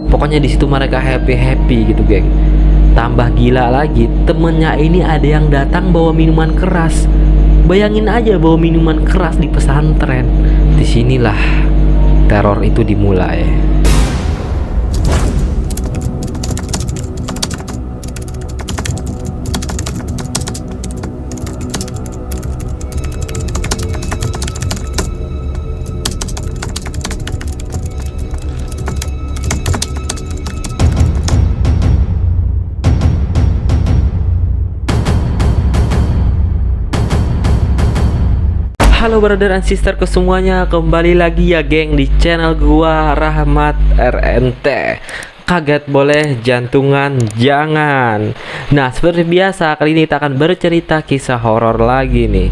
Pokoknya di situ mereka happy gitu, geng. Tambah gila lagi, temennya ini ada yang datang bawa minuman keras. Bayangin aja bawa minuman keras di pesantren. Disinilah teror itu dimulai. Halo brother and sister ke semuanya, kembali lagi ya geng di channel gua Rahmat RNT. Kaget boleh, jantungan jangan. Nah, seperti biasa kali ini kita akan bercerita kisah horor lagi nih.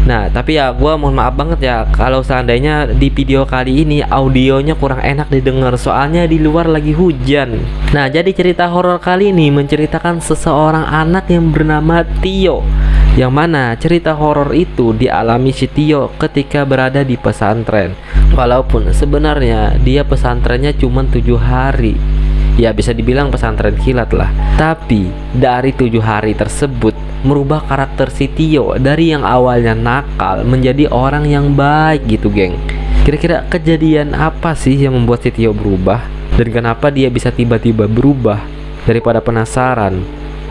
Nah, tapi ya gua mohon maaf banget ya kalau seandainya di video kali ini audionya kurang enak didengar, soalnya di luar lagi hujan. Nah, jadi cerita horor kali ini menceritakan seseorang anak yang bernama Tio, yang mana cerita horor itu dialami si Tio ketika berada di pesantren. Walaupun sebenarnya dia pesantrennya cuma 7 hari. Ya bisa dibilang pesantren kilat lah. Tapi dari 7 hari tersebut merubah karakter si Tio dari yang awalnya nakal menjadi orang yang baik gitu, geng. Kira-kira kejadian apa sih yang membuat si Tio berubah? Dan kenapa dia bisa tiba-tiba berubah? Daripada penasaran,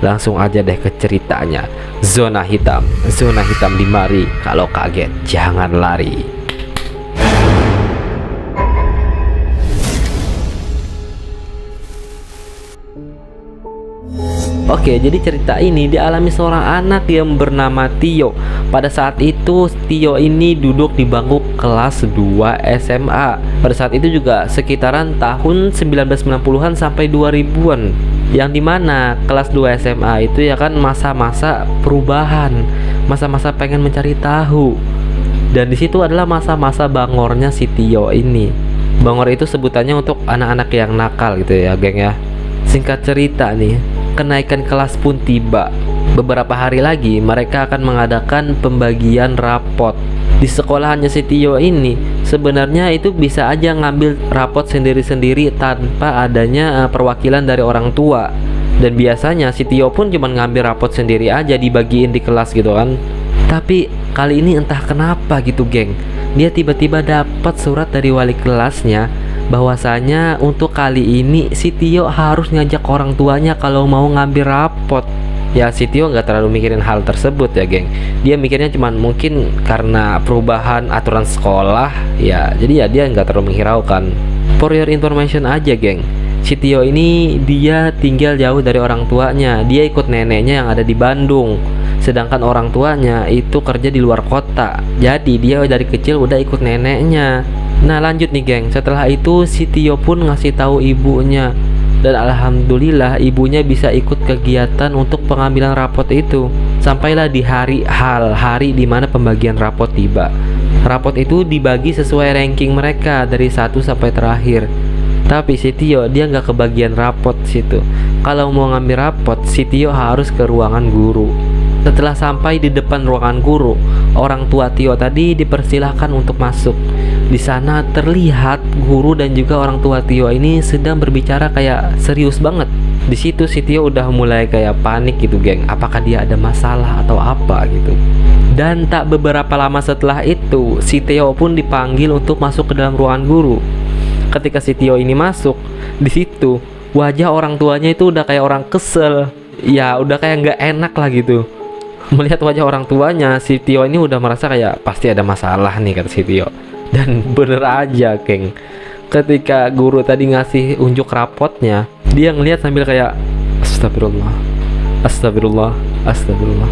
langsung aja deh ke ceritanya. Zona hitam di mari. Kalau kaget jangan lari. Oke, jadi cerita ini dialami seorang anak yang bernama Tio. Pada saat itu Tio ini duduk di bangku kelas 2 SMA. Pada saat itu juga sekitaran tahun 1990-an sampai 2000-an. Yang dimana kelas 2 SMA itu ya kan masa-masa perubahan, masa-masa pengen mencari tahu. Dan disitu adalah masa-masa bangornya si Tio ini. Bangor itu sebutannya untuk anak-anak yang nakal gitu ya, geng ya. Singkat cerita nih, kenaikan kelas pun tiba. Beberapa hari lagi mereka akan mengadakan pembagian rapot. Di sekolahannya si Tio ini sebenarnya itu bisa aja ngambil rapot sendiri-sendiri tanpa adanya perwakilan dari orang tua. Dan biasanya si Tio pun cuma ngambil rapot sendiri aja, dibagiin di kelas gitu kan. Tapi kali ini entah kenapa gitu, geng, dia tiba-tiba dapat surat dari wali kelasnya bahwasanya untuk kali ini si Tio harus ngajak orang tuanya kalau mau ngambil rapot. Ya si Tio nggak terlalu mikirin hal tersebut ya, geng. Dia mikirnya cuman mungkin karena perubahan aturan sekolah ya, jadi ya dia nggak terlalu menghiraukan. For your information aja, geng, si Tio ini dia tinggal jauh dari orang tuanya. Dia ikut neneknya yang ada di Bandung, sedangkan orang tuanya itu kerja di luar kota. Jadi dia dari kecil udah ikut neneknya. Nah lanjut nih, geng, setelah itu si Tio pun ngasih tahu ibunya. Dan alhamdulillah ibunya bisa ikut kegiatan untuk pengambilan rapot itu. Sampailah di hari dimana pembagian rapot tiba. Rapot itu dibagi sesuai ranking mereka dari 1 sampai terakhir. Tapi si Tio dia nggak kebagian rapot situ. Kalau mau ngambil rapot, si Tio harus ke ruangan guru. Setelah sampai di depan ruangan guru, orang tua Tio tadi dipersilahkan untuk masuk. Di sana terlihat guru dan juga orang tua Tio ini sedang berbicara kayak serius banget. Di situ si Tio udah mulai kayak panik gitu, geng. Apakah dia ada masalah atau apa gitu. Dan tak beberapa lama setelah itu, si Tio pun dipanggil untuk masuk ke dalam ruangan guru. Ketika si Tio ini masuk, di situ wajah orang tuanya itu udah kayak orang kesel. Ya udah kayak nggak enak lah gitu. Melihat wajah orang tuanya, si Tio ini udah merasa kayak pasti ada masalah nih, kata si Tio. Dan bener aja, geng, ketika guru tadi ngasih unjuk rapotnya, dia ngelihat sambil kayak astagfirullah, astagfirullah, astagfirullah,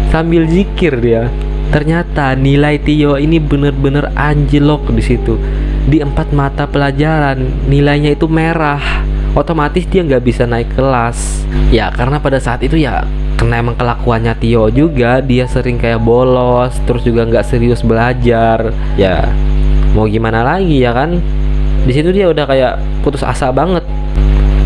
sambil zikir dia. Ternyata nilai Tio ini bener-bener anjlok di situ. Di 4 mata pelajaran nilainya itu merah. Otomatis dia nggak bisa naik kelas. Ya karena pada saat itu ya karena emang kelakuannya Tio juga, dia sering kayak bolos, terus juga nggak serius belajar. Ya mau gimana lagi ya kan? Di situ dia udah kayak putus asa banget.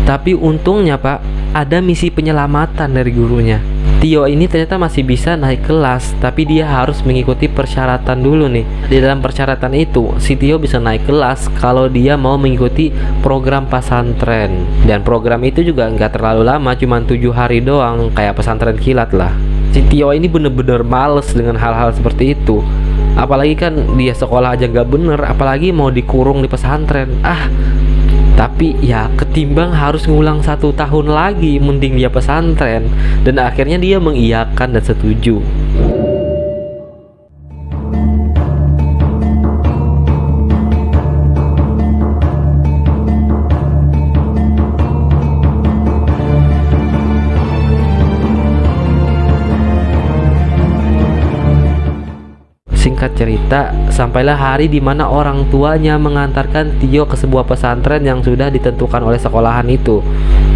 Tapi untungnya pak, ada misi penyelamatan dari gurunya. Tio ini ternyata masih bisa naik kelas, tapi dia harus mengikuti persyaratan dulu nih. Di dalam persyaratan itu, si Tio bisa naik kelas kalau dia mau mengikuti program pesantren. Dan program itu juga nggak terlalu lama, cuma 7 hari doang, kayak pesantren kilat lah. Si Tio ini bener-bener males dengan hal-hal seperti itu. Apalagi kan dia sekolah aja nggak bener, apalagi mau dikurung di pesantren. Tapi ya ketimbang harus ngulang 1 tahun lagi, mending dia pesantren. Dan akhirnya dia mengiyakan dan setuju. Singkat cerita, sampailah hari di mana orang tuanya mengantarkan Tio ke sebuah pesantren yang sudah ditentukan oleh sekolahan itu.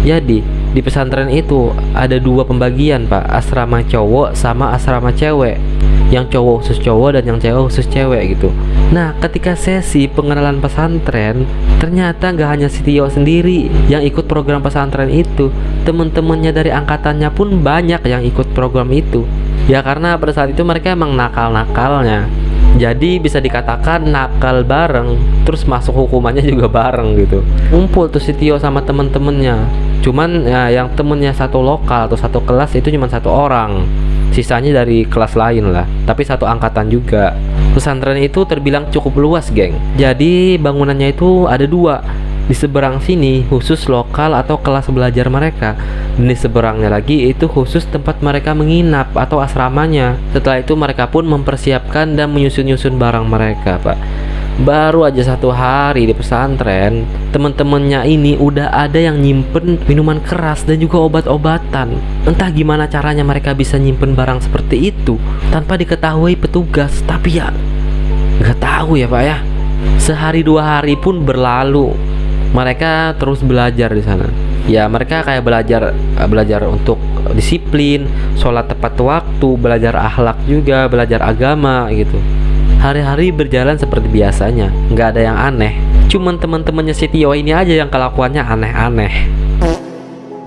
Jadi, di pesantren itu ada 2 pembagian, Pak. Asrama cowok sama asrama cewek. Yang cowok khusus cowok dan yang cewek khusus cewek gitu. Nah, ketika sesi pengenalan pesantren, ternyata nggak hanya si Tio sendiri yang ikut program pesantren itu. Temen-temennya dari angkatannya pun banyak yang ikut program itu. Ya karena pada saat itu mereka emang nakal-nakalnya. Jadi bisa dikatakan nakal bareng, terus masuk hukumannya juga bareng gitu. Ngumpul tuh si Tio sama temen-temennya. Cuman ya, yang temennya satu lokal atau satu kelas itu cuma 1 orang. Sisanya dari kelas lain lah, tapi satu angkatan juga. Pesantren itu terbilang cukup luas, geng. Jadi bangunannya itu ada 2. Di seberang sini khusus lokal atau kelas belajar mereka, dan di seberangnya lagi itu khusus tempat mereka menginap atau asramanya. Setelah itu mereka pun mempersiapkan dan menyusun-nyusun barang mereka, Pak. Baru aja 1 hari di pesantren, temen-temennya ini udah ada yang nyimpen minuman keras dan juga obat-obatan. Entah gimana caranya mereka bisa nyimpen barang seperti itu tanpa diketahui petugas. Tapi ya nggak tahu ya, Pak ya. Sehari 2 hari pun berlalu. Mereka terus belajar di sana. Ya mereka kayak belajar untuk disiplin, sholat tepat waktu, belajar akhlak juga, belajar agama gitu. Hari-hari berjalan seperti biasanya, nggak ada yang aneh. Cuman teman-temannya si Tio ini aja yang kelakuannya aneh-aneh.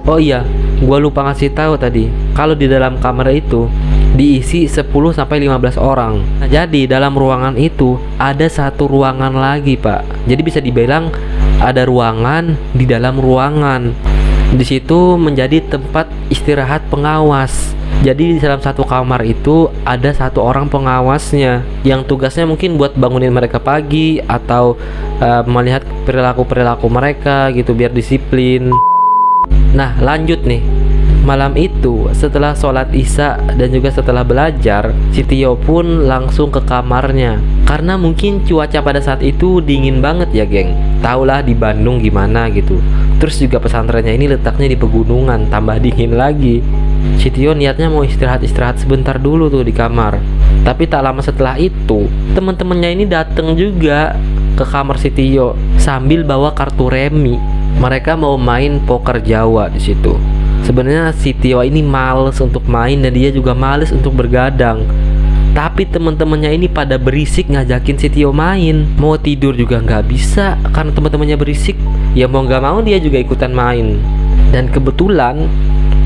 Oh iya, gua lupa ngasih tahu tadi, kalau di dalam kamar itu diisi 10-15 orang. Nah, jadi dalam ruangan itu ada 1 ruangan lagi, Pak. Jadi bisa dibilang ada ruangan di dalam ruangan. Di situ menjadi tempat istirahat pengawas. Jadi di dalam 1 kamar itu ada 1 orang pengawasnya yang tugasnya mungkin buat bangunin mereka pagi atau melihat perilaku-perilaku mereka gitu biar disiplin. Nah lanjut nih, malam itu setelah sholat isya dan juga setelah belajar, si Tio pun langsung ke kamarnya. Karena mungkin cuaca pada saat itu dingin banget ya geng. Taulah di Bandung gimana gitu. Terus juga pesantrennya ini letaknya di pegunungan, tambah dingin lagi. Si Tio niatnya mau istirahat sebentar dulu tuh di kamar. Tapi tak lama setelah itu, teman-temannya ini datang juga ke kamar si Tio sambil bawa kartu remi. Mereka mau main poker Jawa di situ. Sebenarnya si Tio ini males untuk main dan dia juga males untuk bergadang. Tapi teman-temannya ini pada berisik ngajakin si Tio main. Mau tidur juga nggak bisa karena teman-temannya berisik. Ya mau nggak mau dia juga ikutan main. Dan kebetulan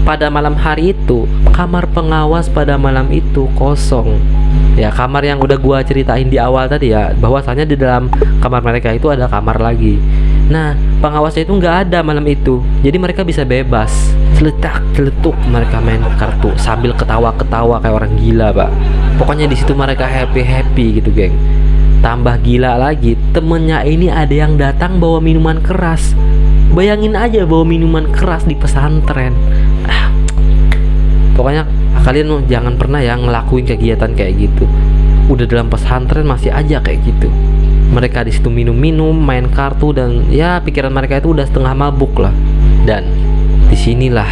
pada malam hari itu kamar pengawas pada malam itu kosong. Ya kamar yang udah gua ceritain di awal tadi ya, bahwasanya di dalam kamar mereka itu ada kamar lagi. Nah pengawasnya itu nggak ada malam itu, jadi mereka bisa bebas celetak celetuk mereka main kartu sambil ketawa-ketawa kayak orang gila, Pak. Pokoknya di situ mereka happy gitu, geng. Tambah gila lagi, temennya ini ada yang datang bawa minuman keras. Bayangin aja bawa minuman keras di pesantren. Pokoknya kalian jangan pernah ya ngelakuin kegiatan kayak gitu. Udah dalam pesantren masih aja kayak gitu. Mereka di situ minum-minum, main kartu, dan ya pikiran mereka itu udah setengah mabuk lah. Dan disinilah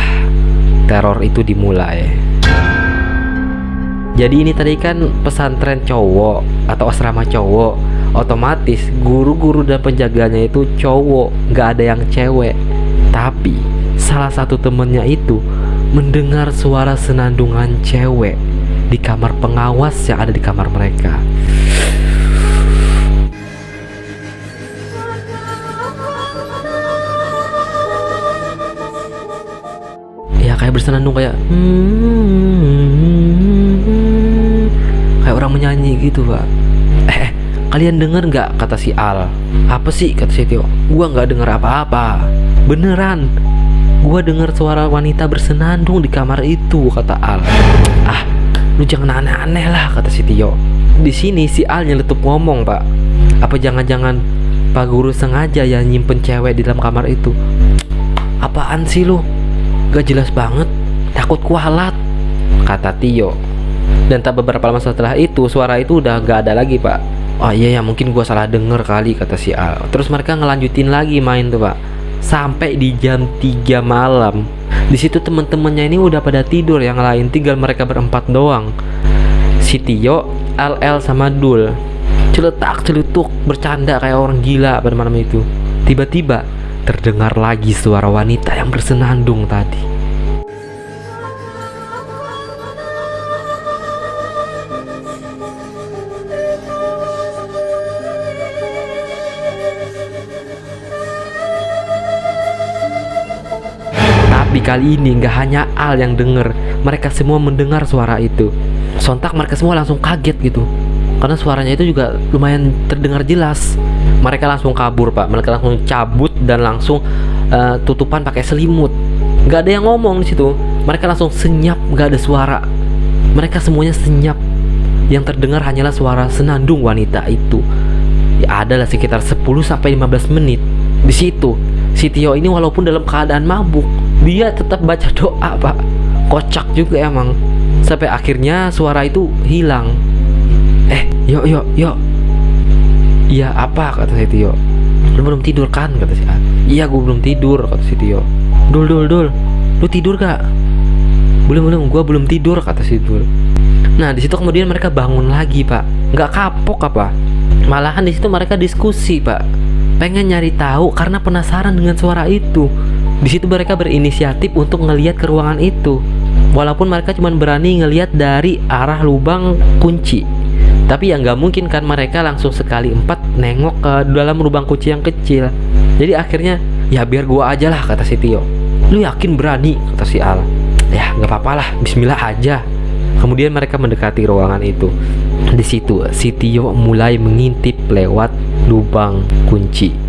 teror itu dimulai. Jadi ini tadi kan pesantren cowok atau asrama cowok, otomatis guru-guru dan penjaganya itu cowok, nggak ada yang cewek. Tapi salah satu temennya itu mendengar suara senandungan cewek di kamar pengawas yang ada di kamar mereka. kayak bersenandung kayak kayak orang menyanyi gitu Pak. Kalian denger nggak, kata si Al. Apa sih, kata si Tio. Gua nggak denger apa-apa. Beneran, gua denger suara wanita bersenandung di kamar itu, kata Al. Ah, lu jangan aneh-aneh lah, kata si Tio. Di sini si Al nyeletuk ngomong Pak. Apa jangan-jangan Pak Guru sengaja ya nyimpen cewek di dalam kamar itu? Apaan sih lu? Gak jelas banget. Takut kualat, kata Tio. Dan tak beberapa lama setelah itu suara itu udah gak ada lagi Pak. Oh iya ya, mungkin gua salah denger kali, kata si Al. Terus mereka ngelanjutin lagi main tuh Pak, sampai di jam 3 malam. Di situ temen-temennya ini udah pada tidur, yang lain tinggal mereka berempat doang. Si Tio, Al, sama Dul celetuk bercanda kayak orang gila pada malam itu. Tiba-tiba terdengar lagi suara wanita yang bersenandung tadi. Tapi kali ini gak hanya Al yang denger, mereka semua mendengar suara itu. Sontak mereka semua langsung kaget gitu, karena suaranya itu juga lumayan terdengar jelas. Mereka langsung kabur Pak, mereka langsung cabut dan langsung tutupan pakai selimut. Gak ada yang ngomong di situ. Mereka langsung senyap, gak ada suara. Mereka semuanya senyap. Yang terdengar hanyalah suara senandung wanita itu. Ya adalah sekitar 10-15 menit. Di situ si Tio ini walaupun dalam keadaan mabuk, dia tetap baca doa Pak. Kocak juga emang. Sampai akhirnya suara itu hilang. Yuk. Iya apa, kata si Tio. Lu belum tidur kan, kata si Al. Iya gue belum tidur, kata si Tio. Dul, lu tidur gak? Belum, gue belum tidur, kata si Dul. Nah di situ kemudian mereka bangun lagi Pak. Nggak kapok apa? Malahan di situ mereka diskusi Pak. Pengen nyari tahu karena penasaran dengan suara itu. Di situ mereka berinisiatif untuk ngelihat ke ruangan itu. Walaupun mereka cuma berani ngelihat dari arah lubang kunci. Tapi ya nggak mungkin kan mereka langsung sekali 4 nengok ke dalam lubang kunci yang kecil. Jadi akhirnya ya biar gua aja lah, kata si Tio. Lu yakin berani, kata si Al. Ya nggak apa-apa lah, bismillah aja. Kemudian mereka mendekati ruangan itu. Di situ si Tio mulai mengintip lewat lubang kunci.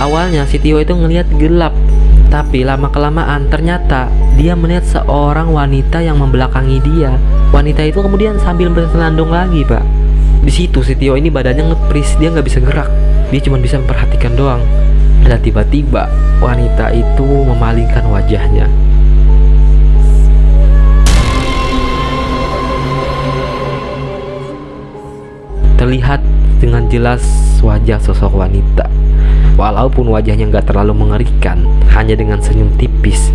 Awalnya si Tio itu ngelihat gelap, tapi lama-kelamaan ternyata dia melihat seorang wanita yang membelakangi dia. Wanita itu kemudian sambil bersenandung lagi Pak. Di situ si Tio ini badannya ngepris, dia nggak bisa gerak, dia cuma bisa memperhatikan doang. Dan tiba-tiba wanita itu memalingkan wajahnya. Terlihat dengan jelas wajah sosok wanita. Walaupun wajahnya nggak terlalu mengerikan, hanya dengan senyum tipis,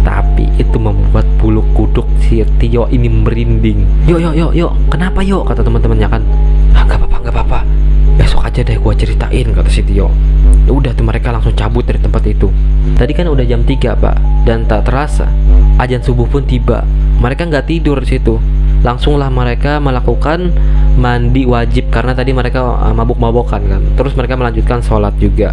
tapi itu membuat bulu kuduk si Tio ini merinding. Yuk, kenapa yuk, kata teman-temannya kan. Gak apa-apa, besok aja deh gua ceritain, kata si Tio. Udah tuh mereka langsung cabut dari tempat itu. Tadi kan udah jam 3 Pak, dan tak terasa azan subuh pun tiba. Mereka nggak tidur di situ. Langsunglah mereka melakukan mandi wajib karena tadi mereka mabuk-mabukan kan. Terus mereka melanjutkan sholat juga.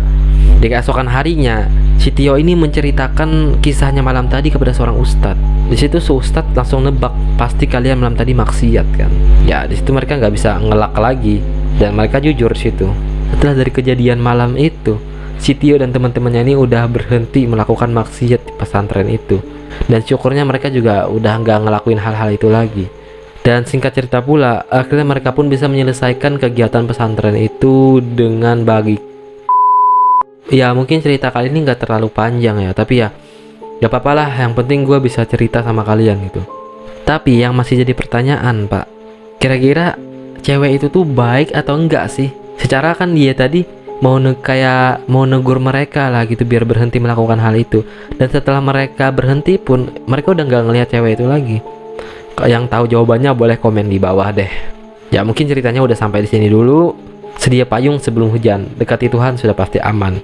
Di keesokan harinya, si Tio ini menceritakan kisahnya malam tadi kepada seorang ustadz. Di situ si ustadz langsung nebak, pasti kalian malam tadi maksiat kan. Ya di situ mereka nggak bisa ngelak lagi dan mereka jujur di situ. Setelah dari kejadian malam itu, si Tio dan teman-temannya ini udah berhenti melakukan maksiat di pesantren itu. Dan syukurnya mereka juga udah nggak ngelakuin hal-hal itu lagi. Dan singkat cerita pula, akhirnya mereka pun bisa menyelesaikan kegiatan pesantren itu dengan bagi. Ya mungkin cerita kali ini nggak terlalu panjang ya, tapi ya gak apa-apa lah, yang penting gue bisa cerita sama kalian gitu. Tapi yang masih jadi pertanyaan Pak, kira-kira cewek itu tuh baik atau enggak sih? Secara kan dia tadi mau negur mereka lah gitu biar berhenti melakukan hal itu. Dan setelah mereka berhenti pun mereka udah nggak ngelihat cewek itu lagi. Yang tahu jawabannya boleh komen di bawah deh. Ya mungkin ceritanya udah sampai di sini dulu. Sedia payung sebelum hujan, dekati Tuhan sudah pasti aman.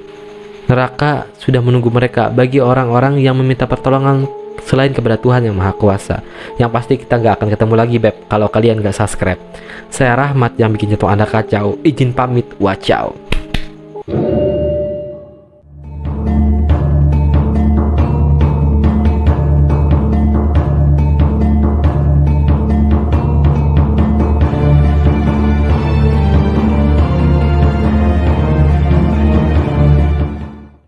Neraka sudah menunggu mereka bagi orang-orang yang meminta pertolongan selain kepada Tuhan yang Maha Kuasa. Yang pasti kita nggak akan ketemu lagi, Beb, kalau kalian nggak subscribe. Saya Rahmat yang bikin jantung Anda kacau. Izin pamit, wacau.